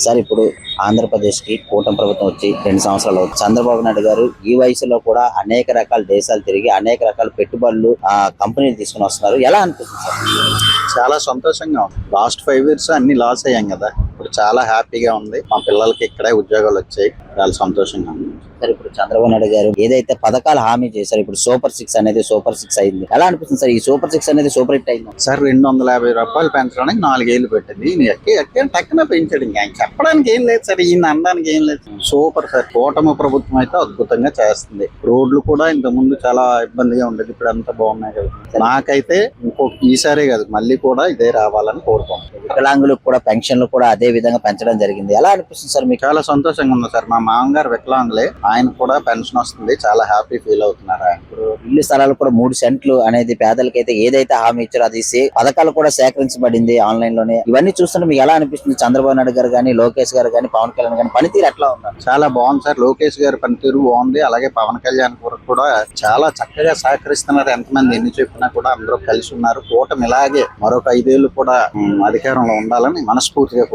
Sir ఇప్పుడు ఆంధ్రప్రదేశ్ కి కూటమి ప్రభుత్వం వచ్చి 2 సంవత్సరాలు అవుతుంది. చంద్రబాబు నాయుడు గారు ఈ వయసులో కూడా అనేక రకాల దేశాలు తిరిగి అనేక రకాల పెట్టుబడులు కంపెనీలు తీసుకుని వస్తున్నారు. ఎలా అనిపిస్తుంది సార్? చాలా సంతోషంగా ఉంది. లాస్ట్ 5 years అన్ని లాస్ అయ్యాం కదా, ఇప్పుడు చాలా హ్యాపీగా ఉంది. మా పిల్లలకి ఇక్కడే ఉద్యోగాలు వచ్చాయి, చాలా సంతోషంగా ఉంది. సార్ ఇప్పుడు చంద్రబాబు నాయుడు గారు ఏదైతే పథకాలు హామీ చేశారు, ఇప్పుడు సూపర్ 6 అనేది సూపర్ 6 అయింది. ఎలా అనిపిస్తుంది సార్? ఈ సూపర్ 6 అనేది సూపర్ హిట్ అయింది సార్. 250 రూపాయలు పెంచడానికి 4 ఏళ్ళు పెట్టింది. ఎక్కి టక్కున పెంచాడు. ఇంకా ఆయన చెప్పడానికి ఏం లేదు సార్, ఈయన అనడానికి ఏం లేదు. Super sir. కూటమి ప్రభుత్వం అయితే అద్భుతంగా చేస్తుంది. రోడ్లు కూడా ఇంత ముందు చాలా ఇబ్బందిగా ఉండేది, ఇప్పుడు అంతా బాగున్నాయి కదా. నాకైతే ఈసారే కాదు, మళ్ళీ కూడా ఇదే రావాలని కోరుకుంటున్నాను. వికలాంగులకు కూడా పెన్షన్లు కూడా అదే విధంగా పెంచడం జరిగింది. ఎలా అనిపిస్తుంది సార్ మీకు? చాలా సంతోషంగా ఉంది సార్. మా మామగారు వికలాంగులే, ఆయన కూడా పెన్షన్ వస్తుంది, చాలా హ్యాపీ ఫీల్ అవుతున్నారు ఆయన. ఇల్లు స్థలాలు కూడా 3 సెంట్లు అనేది పేదలకైతే ఏదైతే హామీ ఇచ్చారో అది పథకాలు కూడా సేకరించబడింది ఆన్లైన్ లోనే. ఇవన్నీ చూస్తుంటే మీకు ఎలా అనిపిస్తుంది? చంద్రబాబు నాయుడు గారు కానీ, లోకేష్ గారు కానీ, పవన్ కళ్యాణ్ గానీ పనితీరు ఎట్లా ఉన్నారు? చాలా బాగుంది సార్. లోకేష్ గారి పనితీరు బాగుంది, అలాగే పవన్ కళ్యాణ్ కూడా చాలా చక్కగా సహకరిస్తున్నారు. ఎంతమంది ఎన్ని చెప్పినా కూడా అందరూ కలిసి ఉన్నారు. కూటమి ఇలాగే మరొక 5 ఏళ్ళు కూడా అధికారంలో ఉండాలని మనస్ఫూర్తిగా